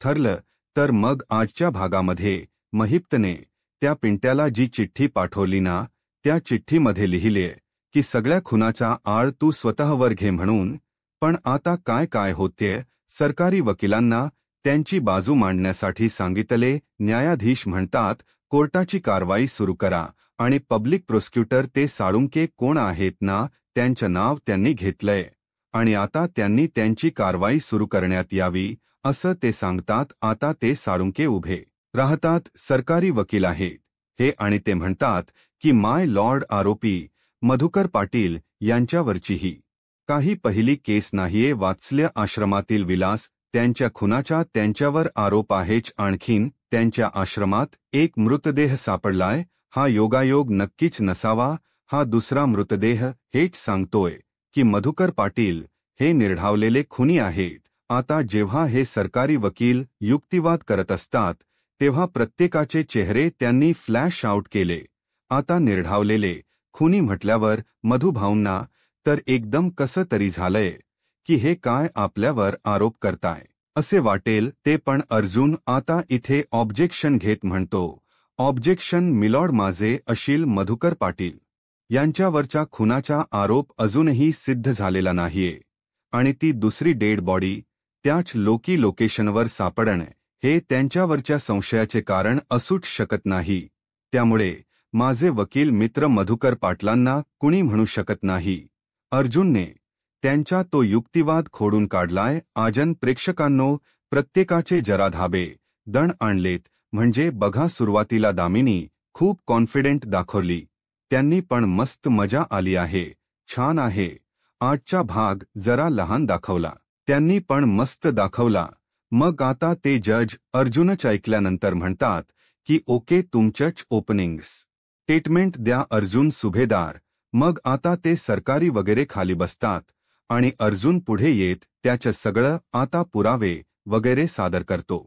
ठरलं तर मग आजच्या भागामध्ये महिप्तने त्या पिंट्याला जी चिठ्ठी पाठवली ना, त्या चिठ्ठीमध्ये लिहिले की सगळ्या खुनाचा आळ तू स्वतःवर घे म्हणून. पण आता काय काय होतेय, सरकारी वकिलांना त्यांची बाजू मांडण्यासाठी सांगितले. न्यायाधीश म्हणतात कोर्टाची कारवाई सुरू करा आणि पब्लिक प्रोसिक्युटर ते साळुंके कोण आहेत ना, त्यांचं नाव त्यांनी घेतलंय आणि आता त्यांनी त्यांची कारवाई सुरू करण्यात यावी असं ते सांगतात. आता ते साळुंके उभे राहतात, सरकारी वकील आहेत हे, आणि ते म्हणतात की माय लॉर्ड, आरोपी मधुकर पाटील यांच्यावरची ही काही पहिली केस नाहीये. वात्सल्य आश्रमातील विलास त्यांच्या खुनाचा त्यांच्यावर आरोप आहेच. आणखीन त्यांच्या आश्रमात एक मृतदेह सापडलाय. हा योगायोग नक्कीच नसावा. हा दुसरा मृतदेह हेच सांगतोय की मधुकर पाटील हे निर्ढावलेले खुनी आहेत. आता जेव्हा हे सरकारी वकील युक्तिवाद करत असतात तेव्हा प्रत्येकाचे चेहरे त्यांनी फ्लॅश आउट केले. आता निर्ढावलेले खुनी म्हटल्यावर मधुभाऊंना तर एकदम कसं तरी झालंय की हे काय आपल्यावर आरोप करताय असे वाटेल ते. पण अर्जुन आता इथे ऑब्जेक्शन घेत म्हणतो, ऑब्जेक्शन मिलॉर्ड, माझे अशील मधुकर पाटील यांच्यावरचा खुनाचा आरोप अजूनही सिद्ध झालेला नाहीये आणि ती दुसरी डेड बॉडी त्याच लोकेशनवर सापडणे हे त्यांच्यावरच्या संशयाचे कारण असूच शकत नाही. त्यामुळे माझे वकील मित्र मधुकर पाटलांना कुणी म्हणू शकत नाही. अर्जुनने त्यांचा तो युक्तिवाद खोडून काढलाय. आजन प्रेक्षकांनो, प्रत्येकाचे जरा धाबे दण आणलेत. म्हणजे बघा, सुरुवातीला दामिनी खूप कॉन्फिडेंट दाखवली, त्यांनी पण मस्त मजा आली आहे, छान आहे. आजचा भाग जरा लहान दाखवला, त्यांनी पण मस्त दाखवला. मग आता ते जज अर्जुनच ऐकल्यानंतर म्हणतात की ओके, तुमचंच ओपनिंग्स स्टेटमेंट द्या अर्जुन सुभेदार. मग आता ते सरकारी वगैरे खाली बसतात आणि अर्जुन पुढे येत त्याचं सगळं आता पुरावे वगैरे सादर करतो.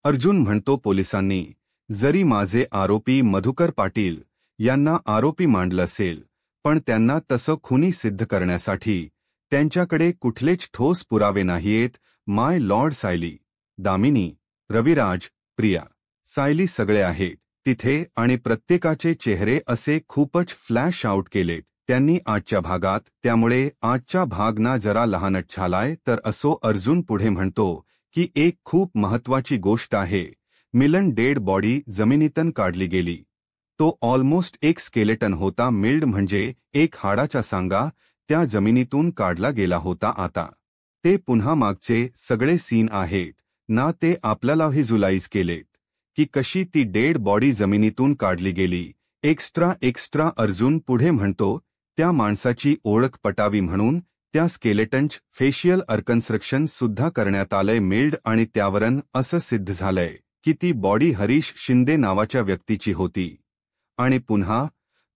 अर्जुन म्हणतो, पोलिसांनी जरी माझे आरोपी मधुकर पाटील यांना आरोपी मांडलं असेल, पण त्यांना तसं खुनी सिद्ध करण्यासाठी त्यांच्याकडे कुठलेच ठोस पुरावे नाहीयेत. माय लॉर्ड, सायली, दामिनी, रविराज, प्रिया, सायली सगळे आहेत तिथे आणि प्रत्येकाचे चेहरे असे खूपच फ्लॅश आउट केलेत त्यांनी आजच्या भागात. त्यामुळे आजचा भाग ना जरा लहानच झालाय. तर असो, अर्जुन पुढे म्हणतो की एक खूप महत्वाची गोष्ट आहे. मिलन डेड बॉडी जमिनीतून काढली गेली. तो ऑलमोस्ट एक स्केलेटन होता. मिल्ड म्हणजे एक हाडाचा सांगा, त्या जमिनीतून काढला गेला होता. आता ते पुन्हा मागचे सगळे सीन आहेत ना, ते आपल्याला व्हिज्युअलाइज केलेत की कशी ती डेड बॉडी जमिनीतून काढली गेली. एक्स्ट्रा अर्जुन पुढे म्हणतो, त्या माणसाची ओळख पटावी म्हणून त्या स्केलेटनच फेशियल रिकन्स्ट्रक्शन सुद्धा करण्यात आलंय. मिल्ड आणि त्यावरून असं सिद्ध झालंय की ती बॉडी हरीश शिंदे नावाच्या व्यक्तीची होती. आणि पुन्हा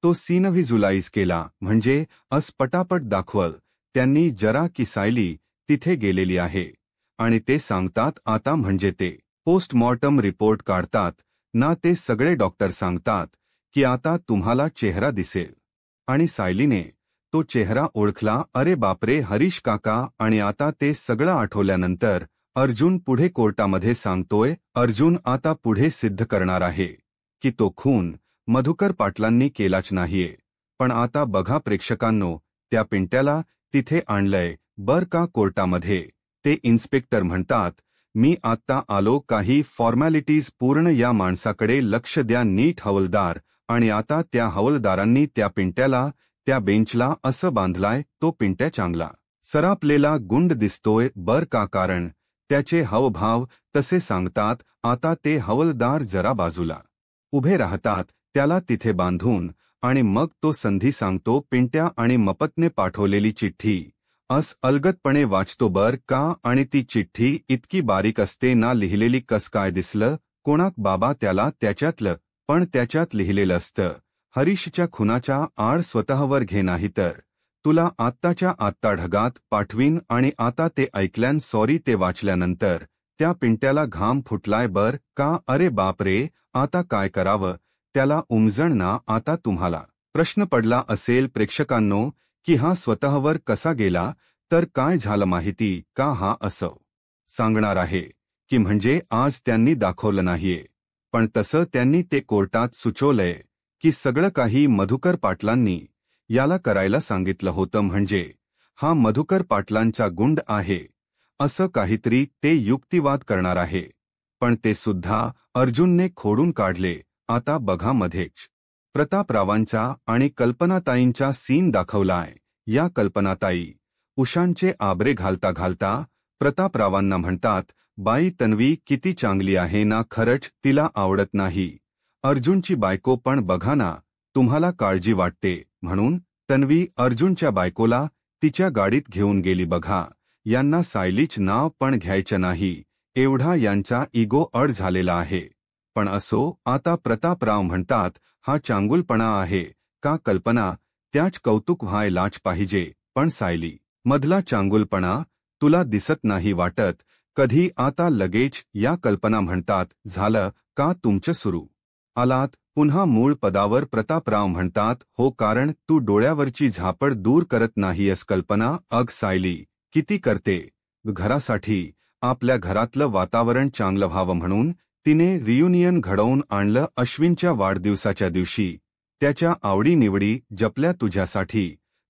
तो सीन व्हिज्युअलाइज केला म्हणजे पटापट दाखवल त्यांनी जरा की सायली तिथे गेलेली आहे. आणि ते सांगतात आता, म्हणजे ते पोस्टमॉर्टम रिपोर्ट काढतात ना, ते सगळे डॉक्टर सांगतात की आता तुम्हाला चेहरा दिसेल. आणि सायलीने तो चेहरा ओळखला. अरे बापरे, हरीश काका. आणि आता ते सगळं आठवल्यानंतर अर्जुन पुढे कोर्टामध्ये सांगतोय, अर्जुन आता पुढे सिद्ध करणार आहे की तो खून मधुकर पाटलांनी केलाच नाहीये. पण आता बघा प्रेक्षकांनो, त्या पिंट्याला तिथे आणलंय बर का कोर्टामध्ये. ते इन्स्पेक्टर म्हणतात, मी आत्ता आलो, काही फॉर्मॅलिटीज पूर्ण, या माणसाकडे लक्ष द्या नीट हवलदार. आणि आता त्या हवलदारांनी त्या पिंट्याला त्या बेंचला असं बांधलाय, तो पिंट्या चांगला सरापलेला गुंड दिसतोय बर का, कारण त्याचे हावभाव तसे सांगतात. आता ते हवलदार जरा बाजूला उभे राहतात त्याला तिथे बांधून, आणि मग तो संधी सांगतो. पिंट्या आणि मपतने पाठवलेली चिठ्ठी अलगदपणे वाचतो बर का, आणि ती चिठ्ठी इतकी बारीक असते ना, लिहिलेली कस काय दिसलं कोणाक बाबा त्याला त्याच्यातलं. पण त्याच्यात लिहिलेलं असतं, हरीशच्या खुनाचा आळ स्वतःवर घे नाही तर तुला आत्ताच्या आत्ता ढगात पाठवीन. आणि आता ते ऐकल्यान सॉरी ते वाचल्यानंतर त्या पिंट्याला घाम फुटलाय बर का. अरे बापरे, आता काय करावं, त्याला उमजण ना. आता तुम्हाला प्रश्न पडला असेल प्रेक्षकांनो की हा स्वतःवर कसा गेला, तर काय झालं माहिती का, हा असं सांगणार आहे की म्हणजे आज त्यांनी दाखवलं नाहीये, पण तसं त्यांनी ते कोर्टात सुचवलंय की सगळं काही मधुकर पाटलांनी याला करायला सांगितलं होतं, म्हणजे हा मधुकर पाटलांचा गुंड आहे असं काहीतरी ते युक्तिवाद करणार आहे. पण ते सुद्धा अर्जुनने खोडून काढले. आता बघा मध्येच प्रतापरावांचा आणि कल्पनाताईंचा सीन दाखवलाय. या कल्पनाताई उशांचे आबरे घालता घालता प्रतापरावांना म्हणतात, बाई तन्वी किती चांगली आहे ना, खरंच तिला आवडत नाही. अर्जुनची बायको पण बघा ना, तुम्हाला काळजी वाटते म्हणून तन्वी अर्जुनच्या बायकोला तिच्या गाडीत घेऊन गेली. बघा, यांना सायलीच नाव पण घ्यायचं नाही, एवढा यांचा इगो अड झालेला आहे. पण असो, आता प्रतापराव म्हणतात हा चांगुलपणा आहे का? कल्पना, त्याच कौतुक व्हायलाच पाहिजे, पण सायली मधला चांगुलपणा तुला दिसत नाही वाटत कधी? आता लगेच या कल्पना म्हणतात, झालं का तुमचं सुरू? आलात पुन्हा मूळ पदावर? प्रतापराव म्हणतात, हो, कारण तू डोळ्यावरची झापड दूर करत नाहीयस. कल्पना, अग सायली किती करते घरासाठी, आपल्या घरातलं वातावरण चांगलं व्हावं म्हणून तिने रियुनियन घडवून आणलं. अश्विनच्या वाढदिवसाच्या दिवशी त्याच्या आवडीनिवडी जपल्या तुझ्यासाठी,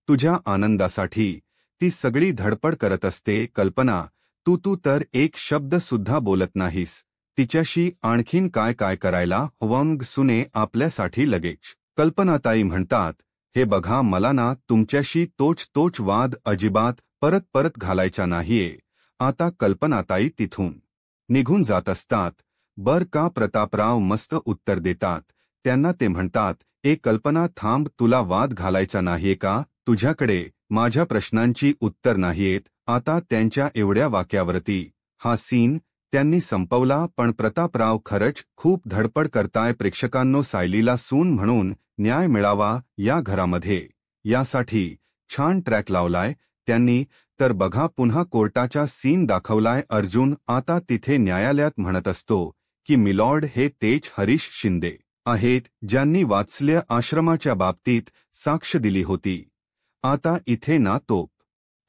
तुझ्या आनंदासाठी ती सगळी धडपड करत असते. कल्पना, तू तर एक शब्द सुद्धा बोलत नाहीस. तिच्याशी आणखीन काय काय करायला हवं सुने आपल्यासाठी लगेच. कल्पनाताई म्हणतात, हे बघा, मला ना तुमच्याशी तोच वाद अजिबात परत परत घालायचा नाहीये. आता कल्पनाताई तिथून निघून जात असतात. बर का? प्रतापराव मस्त उत्तर देतात. त्यांना ते म्हणतात, ए कल्पना थांब, तुला वाद घालायचा नाहीये का? तुझ्याकडे माझ्या प्रश्नांची उत्तर नाहीयेत. आता त्यांच्या एवढ्या वाक्यावरती हा सीन त्यांनी संपवला. पण प्रतापराव खरंच खूप धडपड करताय प्रेक्षकांनो, सायलीला सून म्हणून न्याय मिळावा या घरामध्ये, यासाठी छान ट्रॅक लावलाय त्यांनी. तर बघा, पुन्हा कोर्टाचा सीन दाखवलाय. अर्जुन आता तिथे न्यायालयात म्हणत असतो की मिलॉर्ड, हे तेच हरीश शिंदे आहेत ज्यांनी वात्सल्य आश्रमाच्या बाबतीत साक्ष दिली होती. आता इथे ना तो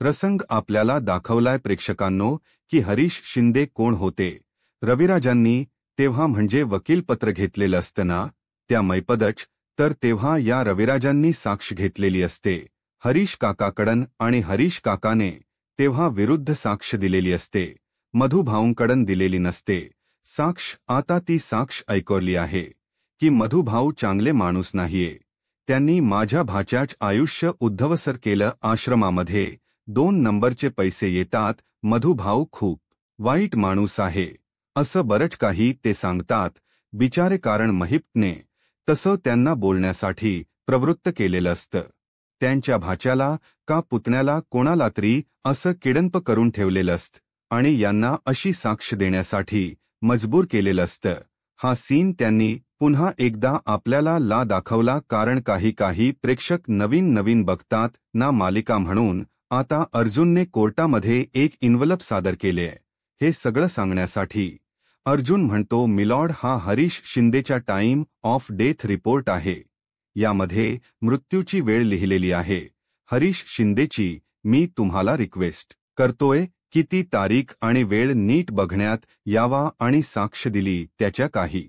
प्रसंग आपल्याला दाखवलाय प्रेक्षकांनो की हरीश शिंदे कोण होते. रविराजांनी तेव्हा म्हणजे वकीलपत्र घेतलेलं असतं ना, त्या मैपदच तर तेव्हा या रविराजांनी साक्ष घेतलेली असते हरीश काकाकडन, आणि हरीश काकाने तेव्हा विरुद्ध साक्ष दिलेली असते, मधुभाऊंकडन दिलेली नसते साक्ष. आता ती साक्ष ऐकवली आहे की मधुभाऊ चांगले माणूस नाहीये, त्यांनी माझ्या भाच्याच आयुष्य उद्धवसर केलं. आश्रमामध्ये 2 नंबरचे पैसे येतात, मधुभाऊ खूप वाईट माणूस आहे, असं बरंच काही ते सांगतात बिचारे. कारण महिपने तसं त्यांना बोलण्यासाठी प्रवृत्त केलेलं असतं. त्यांच्या भाच्याला का पुतण्याला कोणाला तरी असं किडंप करून ठेवलेलं असतं आणि यांना अशी साक्ष देण्यासाठी मजबूर केलेलं असतं. हा सीन त्यांनी पुन्हा एकदा आपल्याला ला दाखवला, कारण काही प्रेक्षक नवीन बघतात ना मालिका म्हणून. आता अर्जुनने कोर्टामध्ये एक इन्व्हलप सादर केले. हे सगळं सांगण्यासाठी अर्जुन म्हणतो, मिलॉर्ड, हा हरीश शिंदेचा टाइम ऑफ डेथ रिपोर्ट आहे. यामध्ये मृत्यूची वेळ लिहिलेली आहे हरीश शिंदेची. मी तुम्हाला रिक्वेस्ट करतोय की ती तारीख आणि वेळ नीट बघण्यात यावा आणि साक्ष दिली त्याच्या काही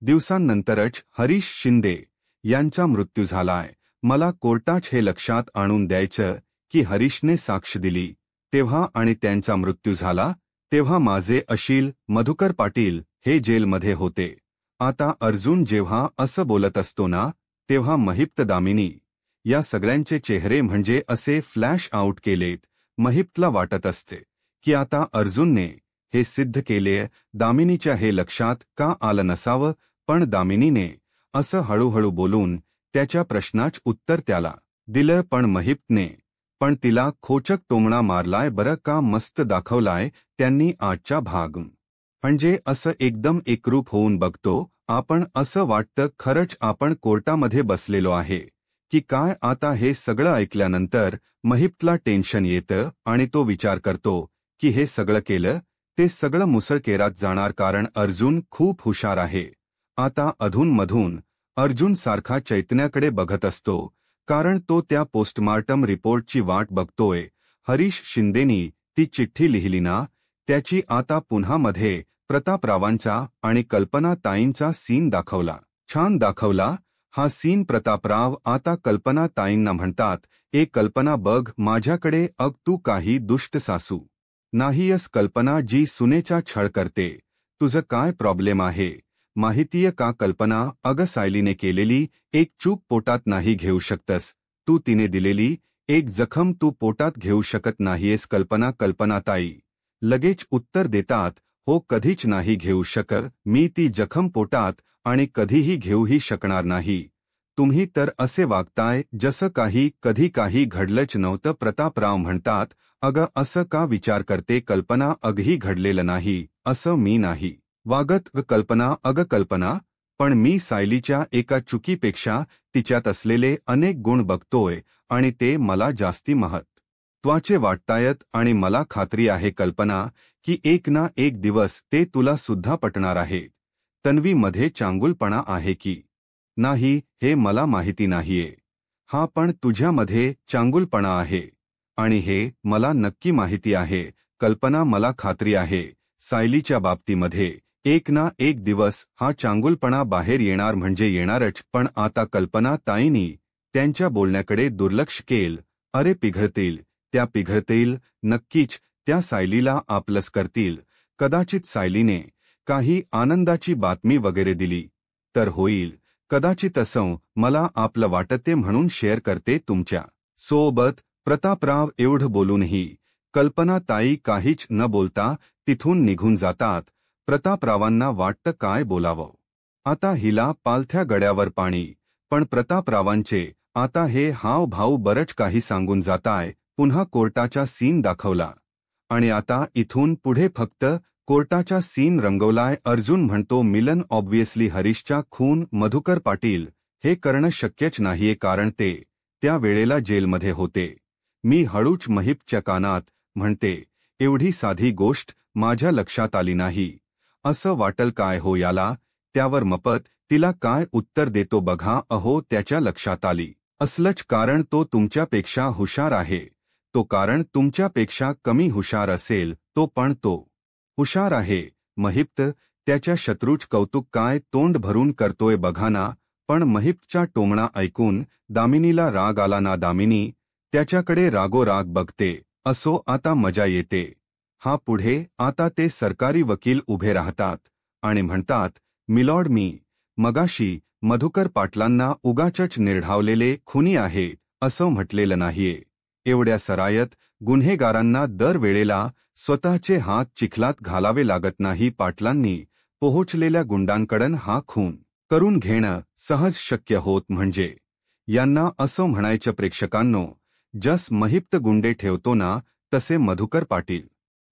दिवसांनंतरच हरीश शिंदे यांचा मृत्यू झालाय. मला कोर्टात हे लक्षात आणून द्यायचं की हरीशने साक्ष दिली तेव्हा आणि त्यांचा मृत्यू झाला तेव्हा माझे अशील मधुकर पाटील हे जेलमध्ये होते. आता अर्जुन जेव्हा असं बोलत असतो ना, तेव्हा महिप्त, दामिनी या सगळ्यांचे चेहरे म्हणजे असे फ्लॅश आउट केलेत. महिप्तला वाटत असते की आता अर्जुनने हे सिद्ध केले. दामिनीच्या हे लक्षात का आलं नसावं, पण दामिनीने असं हळूहळू बोलून त्याच्या प्रश्नाच उत्तर त्याला दिलं. पण महिप्तने पण तिला खोचक टोमणा मारलाय बरं का. मस्त दाखवलाय त्यांनी आजचा भाग. म्हणजे असं एकदम एकरूप होऊन बघतो आपण, असं वाटतं खरंच आपण कोर्टामध्ये बसलेलो आहे की काय. आता हे सगळं ऐकल्यानंतर महिप्तला टेन्शन येतं आणि तो विचार करतो की हे सगळं केलं ते सगळं मुसळकेरात जाणार, कारण अर्जुन खूप हुशार आहे. आता अधूनमधून अर्जुन सारखा चैतन्याकडे बघत असतो, कारण तो त्या पोस्टमार्टम रिपोर्टची वाट बघतोय. हरीश शिंदेनी ती चिठ्ठी लिहिली ना, त्याची आता पुन्हा मध्ये प्रतापरावांचा आणि कल्पनाताईंचा सीन दाखवला. छान दाखवला हा सीन. प्रतापराव आता कल्पनाताईंना म्हणतात, ए कल्पना बघ माझ्याकडे, अग तू काही दुष्ट सासू नाहीयस कल्पना जी सुनेचा छळ करते. तुझं काय प्रॉब्लेम आहे माहितीय का कल्पना? अगं सायलीने केलेली एक चूक पोटात नाही घेऊ शकतस तू. तिने दिलेली एक जखम तू पोटात घेऊ शकत नाहीयेस कल्पना. कल्पनाताई लगेच उत्तर देतात, हो कधीच नाही घेऊ शकत मी ती जखम पोटात आणि कधीही घेऊही शकणार नाही. तुम्ही तर असे वागताय जसं कधी काही घडलंच नव्हतं. प्रतापराव म्हणतात, अगं असं का विचार करते कल्पना? अगही घडलेलं नाही असं मी नाही वागत कल्पना. अगं कल्पना, पण मी सायलीच्या एका चुकीपेक्षा तिच्यात असलेले अनेक गुण बघतोय आणि ते मला जास्ती महत्त्वाचे वाटतायत आणि मला खात्री आहे कल्पना की एक ना एक दिवस ते तुला सुद्धा पटणार आहे. तन्वीमध्ये चांगुलपणा आहे की नाही हे मला माहिती नाहीये. हा पण तुझ्यामध्ये चांगुलपणा आहे आणि हे मला नक्की माहिती आहे कल्पना. मला खात्री आहे सायलीच्या बाबतीमध्ये एक ना एक दिवस हा चांगुलपणा बाहेर येणार म्हणजे येणारच. पण आता कल्पना ताईंनी त्यांच्या बोलण्याकडे दुर्लक्ष केलं. अरे पिघळतील, त्या पिघळतील नक्कीच. त्या सायलीला आपलंस करतील. कदाचित सायलीने काही आनंदाची बातमी वगैरे दिली तर होईल. कदाचित असं मला आपलं वाटते म्हणून शेअर करते तुमच्या सोबत. प्रतापराव एवढं बोलूनही कल्पनाताई काहीच न बोलता तिथून निघून जातात. प्रतापरावांना वाटतं काय बोलावं आता हिला. पालथ्या गड्यावर पाणी. पण प्रतापरावांचे आता हे हावभाव बरंच काही सांगून जाताय. पुन्हा कोर्टाचा सीन दाखवला आणि आता इथून पुढे फक्त कोर्टाचा सीन रंगवलाय. अर्जुन म्हणतो, मिलन ऑब्व्हियसली हरीशचा खून मधुकर पाटील हे करणं शक्यच नाहीये कारण ते त्या वेळेला जेलमध्ये होते. मी हळूच महिपच्या कानात म्हणते, एवढी साधी गोष्ट माझ्या लक्षात आली नाही असं वाटल काय हो याला. त्यावर मपत तिला काय उत्तर देतो बघा. अहो त्याच्या लक्षात आली असलंच कारण तो तुमच्यापेक्षा हुशार आहे. तो कारण तुमच्यापेक्षा कमी हुशार असेल तो पण तो हुशार आहे. महिप्त त्याच्या शत्रूच कौतुक काय तोंड भरून करतोय बघा ना. पण महिप्तचा टोमणा ऐकून दामिनीला राग आला ना. दामिनी त्याच्याकडे रागोराग बघते. असो आता मजा येते. हा पुढे आता ते सरकारी वकील उभे राहतात आणि म्हणतात, मिलॉर्ड मी मगाशी मधुकर पाटलांना उगाचच निर्ढावलेले खुनी आहे असं म्हटलेलं नाहीये. एवढ्या सरायत गुन्हेगारांना दर वेळेला स्वतःचे हात चिखलात घालावे लागत नाही. पाटलांनी पोहोचलेल्या गुंडांकडून हा खून करून घेणं सहज शक्य होत म्हणजे. यांना असं म्हणायचं प्रेक्षकांनो, जस महिप्त गुंडे ठेवतो ना तसे मधुकर पाटील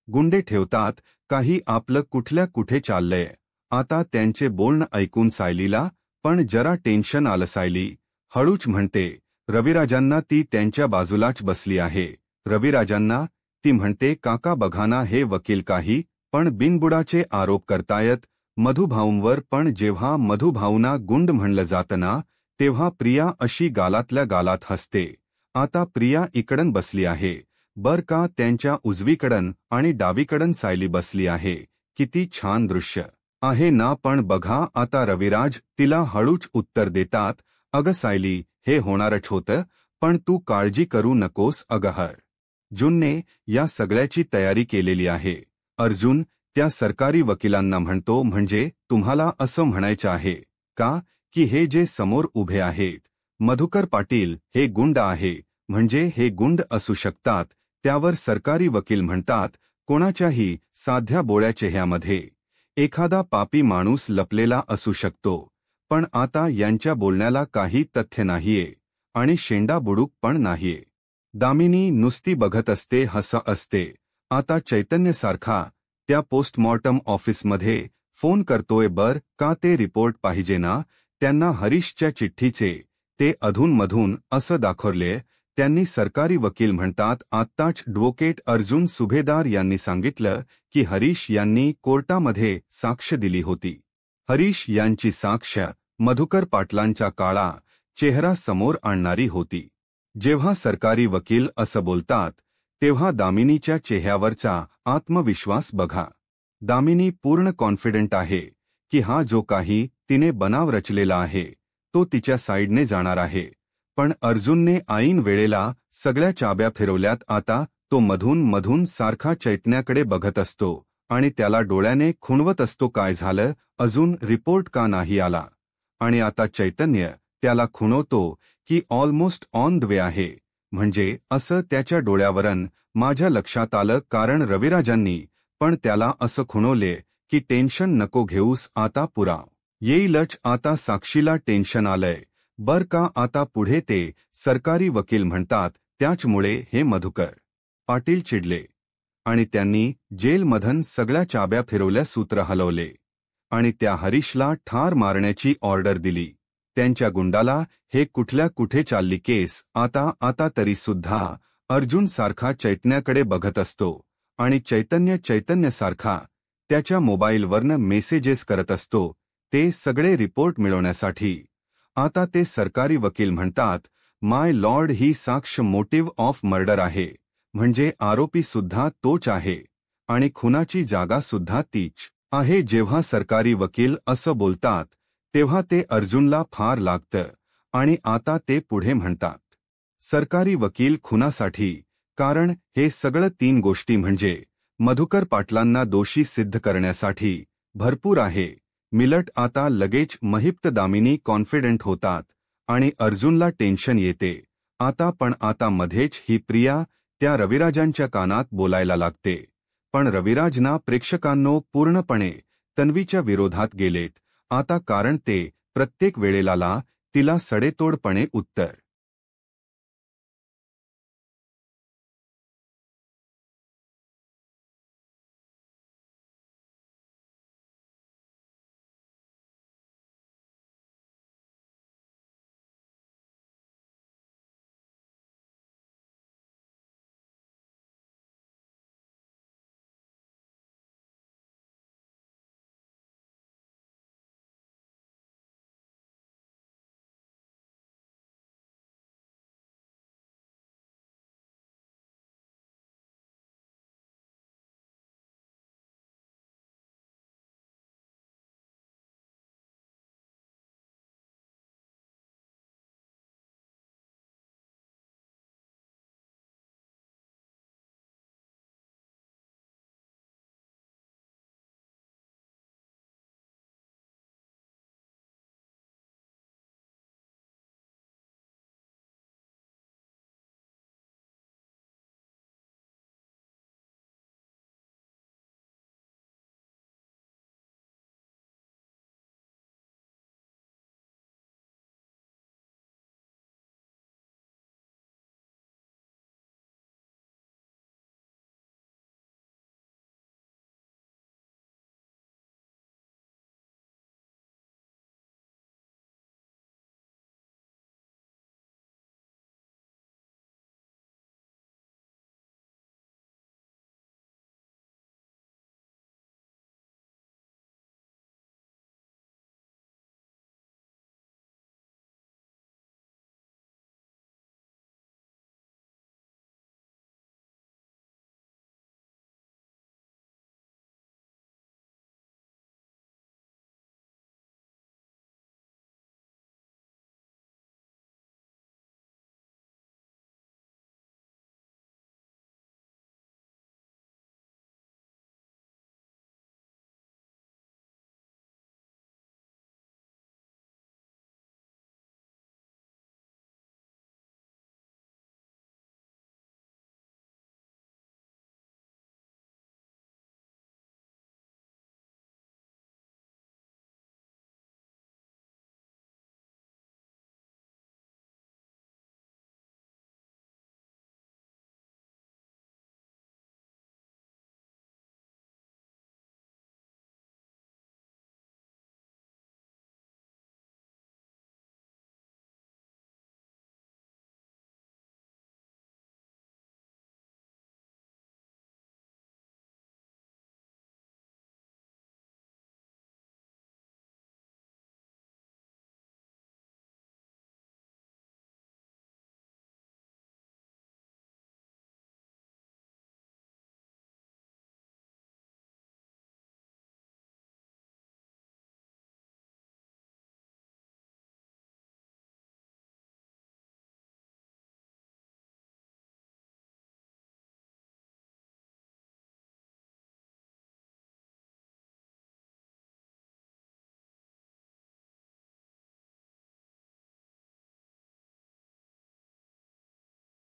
गुंडे ठेवतात. काही आपलं कुठल्या कुठे चाललंय. आता त्यांचे बोलणं ऐकून सायलीला पण जरा टेन्शन आलं. सायली हळूच म्हणते, रविराजांना ती त्यांच्या बाजूलाच बसली आहे. रविराजांना ती म्हणते, काका बघाना हे वकील काही पण बिनबुडाचे आरोप करतायत मधुभाऊंवर. पण जेव्हा मधुभाऊंना गुंड म्हणलं जातं ना तेव्हा प्रिया अशी गालातल्या गालात हसते. आता प्रिया इकडन बसली आहे बर का. त्यांच्या उजवीकडन आणि डावीकडन सायली बसली आहे. किती छान दृश्य आहे ना. पण बघा आता रविराज तिला हळूच उत्तर देतात, अगं सायली हे होणारच होतं पण तू काळजी करू नकोस. अगं अर्जुनने या सगळ्याची तयारी केलेली आहे. अर्जुन त्या सरकारी वकिलांना म्हणतो, म्हणजे तुम्हाला असं म्हणायचं आहे का की हे जे समोर उभे आहेत मधुकर पाटील हे गुंड आहे. म्हणजे हे गुंड असू शकतात. त्यावर सरकारी वकील म्हणतात, कोणाच्याही साध्या बोळ्या चेहऱ्यामध्ये एखादा पापी माणूस लपलेला असू शकतो. पण आता यांच्या बोलण्याला काही तथ्य नाहीये आणि शेंडा बुडूक पण नाहीये. दामिनी नुसती बघत असते, हसत असते. आता चैतन्यसारखा त्या पोस्टमॉर्टम ऑफिसमध्ये फोन करतोय बर का. ते रिपोर्ट पाहिजे ना त्यांना. हरीशच्या चिठ्ठीचे ते अधूनमधून असं दाखवले. त्यांनी सरकारी वकील म्हणतात, आत्ताच ॲडव्होकेट अर्जुन सुभेदार यांनी सांगितलं की हरीश यांनी कोर्टामध्ये साक्ष दिली होती. हरीश यांची साक्ष मधुकर पाटलांचा काळा चेहरा समोर आणणारी होती. जेव्हा सरकारी वकील असं बोलतात तेव्हा दामिनीच्या चेहऱ्यावरचा आत्मविश्वास बघा. दामिनी पूर्ण कॉन्फिडंट आहे की हा जो काही तिने बनाव रचलेला आहे तो तिच्या साईडने जाणार आहे. पण अर्जुनने ऐन वेळेला सगळ्या चाब्या फिरवल्यात. आता तो मधून सारखा चैतन्याकडे बघत असतो आणि त्याला डोळ्याने खुणवत असतो, काय झालं, अजून रिपोर्ट का नाही आला. आणि आता चैतन्य त्याला खुणवतो की ऑलमोस्ट ऑन द वे आहे. म्हणजे असं त्याच्या डोळ्यावरून माझ्या लक्षात आलं, कारण रविराजांनी पण त्याला असं खुणवले की टेन्शन नको घेऊस, आता पुरा येईलच. आता साक्षीला टेन्शन आलंय बर का. आता पुढे ते सरकारी वकील म्हणतात, त्याचमुळे हे मधुकर पाटील चिडले आणि त्यांनी जेलमधून सगळ्या चाब्या फिरवल्या, सूत्र हलवले आणि त्या हरीशला ठार मारण्याची ऑर्डर दिली. त्यांच्या गुंडाला हे कुठल्या कुठे चालली केस. आता तरी सुद्धा अर्जुन सारखा चैतन्याकडे बघत असतो आणि चैतन्य सारखा त्याच्या मोबाईलवरनं मेसेजेस करत असतो, ते सगळे रिपोर्ट मिळवण्यासाठी. आता ते सरकारी वकील म्हणतात, माय लॉर्ड, ही साक्ष मोटिव्ह ऑफ मर्डर आहे, म्हणजे आरोपी सुद्धा तोच आहे आणि खुनाची जागा सुद्धा तीच आहे. जेव्हा सरकारी वकील असं बोलतात तेव्हा ते अर्जुनला फार लागतं आणि आता ते पुढे म्हणतात, सरकारी वकील खुनासाठी, कारण हे सगळं 3 गोष्टी म्हणजे मधुकर पाटलांना दोषी सिद्ध करण्यासाठी भरपूर आहे. मिलट आता लगेच महिप्त दामिनी कॉन्फिडंट होतात आणि अर्जुनला टेन्शन येते. आता मध्येच ही प्रिया त्या रविराजांच्या कानात बोलायला लागते. पण रविराजना प्रेक्षकांनो पूर्णपणे तन्वीच्या विरोधात गेलेत आता, कारण ते प्रत्येक वेळेला तिला सडेतोडपणे उत्तर